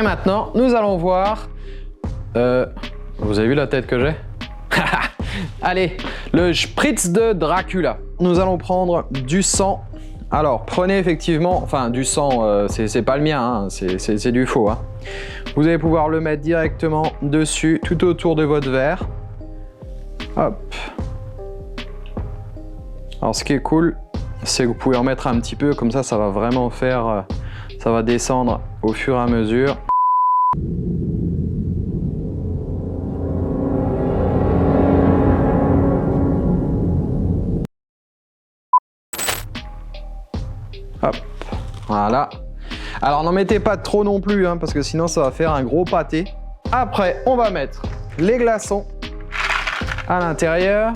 maintenant, nous allons voir... vous avez vu la tête que j'ai? Allez, le spritz de Dracula. Nous allons prendre du sang. Alors, prenez effectivement... Enfin, du sang, c'est pas le mien, hein, c'est du faux. Hein. Vous allez pouvoir le mettre directement dessus, tout autour de votre verre. Hop. Alors, ce qui est cool, c'est que vous pouvez en mettre un petit peu, comme ça, ça va vraiment faire... ça va descendre au fur et à mesure. Hop, voilà. Alors n'en mettez pas trop non plus, hein, parce que sinon ça va faire un gros pâté. Après, on va mettre les glaçons à l'intérieur.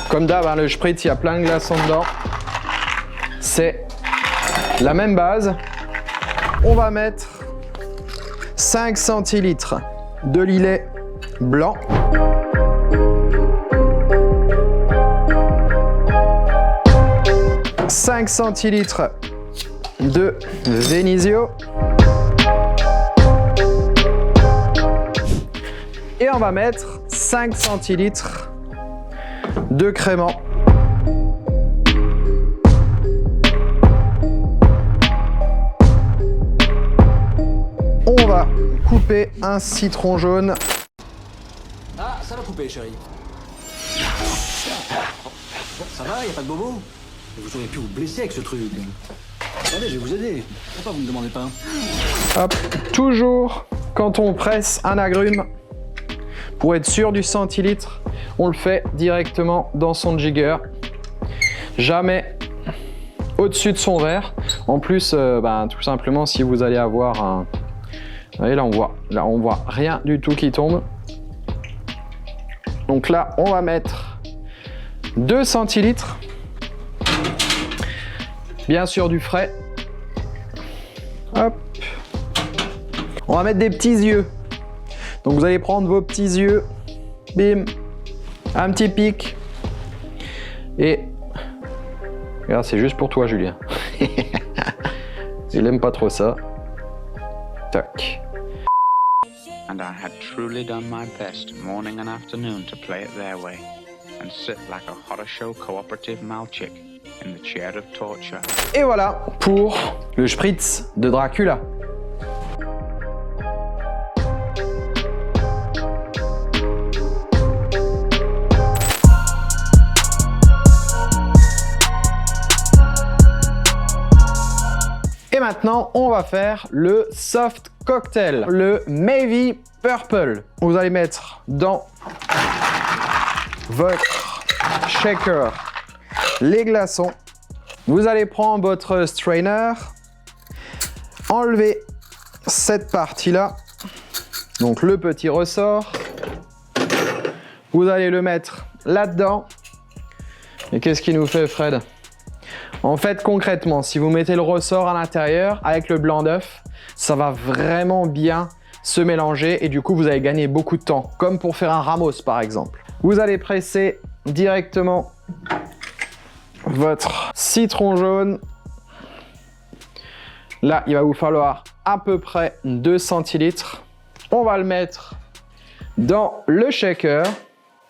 Comme d'hab, hein, le spritz, il y a plein de glaçons dedans. C'est la même base. On va mettre 5 centilitres de lilet blanc. « 5 centilitres de Vénisio. Et on va mettre 5 centilitres de crément. On va couper un citron jaune. Ah, ça va couper, chérie. Bon, ça va, y a pas de bobo? Vous auriez pu vous blesser avec ce truc. Attendez, je vais vous aider. Pourquoi vous me demandez pas? Hop, toujours quand on presse un agrume, pour être sûr du centilitre, on le fait directement dans son jigger. Jamais au-dessus de son verre. En plus, tout simplement, si vous allez avoir un... Vous voyez, là on voit rien du tout qui tombe. Donc là, on va mettre 2 centilitres. Bien sûr du frais. Hop. On va mettre des petits yeux. Donc vous allez prendre vos petits yeux. Bim. Un petit pic. Et... Regarde, c'est juste pour toi, Julien. Il aime pas trop ça. Tac. And I had truly done my best morning and afternoon to play it their way and sit like a horror show cooperative Malchik in the chair of torture. Et voilà pour le spritz de Dracula. Et maintenant, on va faire le soft cocktail, le Navy Purple. Vous allez mettre dans votre shaker les glaçons. Vous allez prendre votre strainer, enlever cette partie-là, donc le petit ressort. Vous allez le mettre là-dedans. Et qu'est-ce qu'il nous fait, Fred? En fait, concrètement, si vous mettez le ressort à l'intérieur avec le blanc d'œuf, ça va vraiment bien se mélanger et du coup, vous allez gagner beaucoup de temps, comme pour faire un Ramos par exemple. Vous allez presser directement votre citron jaune. Là, il va vous falloir à peu près 2 centilitres. On va le mettre dans le shaker.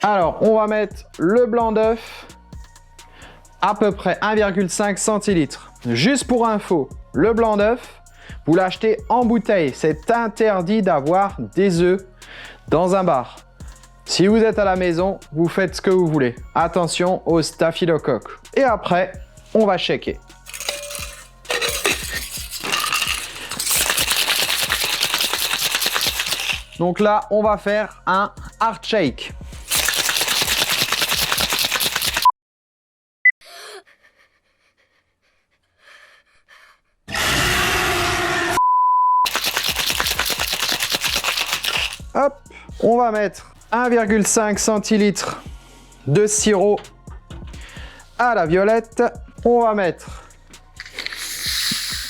Alors, on va mettre le blanc d'œuf. À peu près 1,5 centilitres. Juste pour info, le blanc d'œuf, vous l'achetez en bouteille. C'est interdit d'avoir des œufs dans un bar. Si vous êtes à la maison, vous faites ce que vous voulez. Attention au staphylocoque. Et après, on va shaker. Donc là, on va faire un hard shake. Hop, on va mettre 1,5 centilitres de sirop à la violette. On va mettre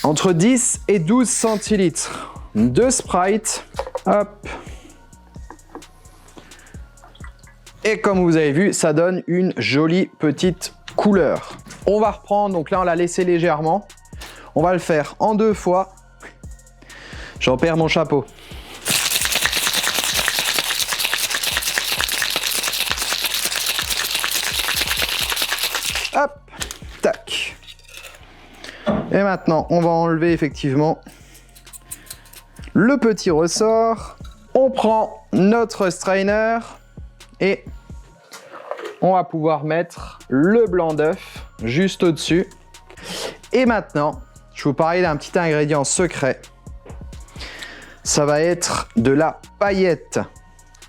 entre 10 et 12 centilitres de Sprite. Hop. Et comme vous avez vu, ça donne une jolie petite couleur. On va reprendre, donc là on l'a laissé légèrement. On va le faire en 2 fois. J'en perds mon chapeau. Hop, tac. Et maintenant, on va enlever effectivement le petit ressort. On prend notre strainer et on va pouvoir mettre le blanc d'œuf juste au-dessus. Et maintenant, je vais vous parler d'un petit ingrédient secret. Ça va être de la paillette.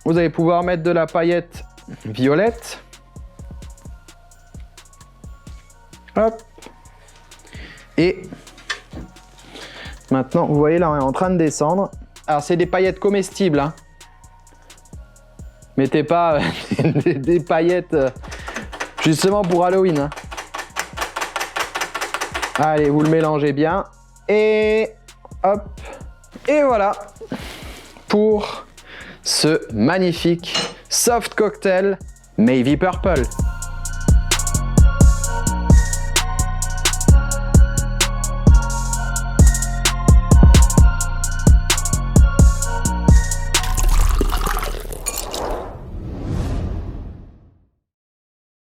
Vous allez pouvoir mettre de la paillette violette. Hop. Et maintenant, vous voyez là, on est en train de descendre. Alors, c'est des paillettes comestibles, hein. Mettez pas des paillettes justement pour Halloween, hein. Allez, vous le mélangez bien. Et hop. Et voilà pour ce magnifique soft cocktail Navy Purple.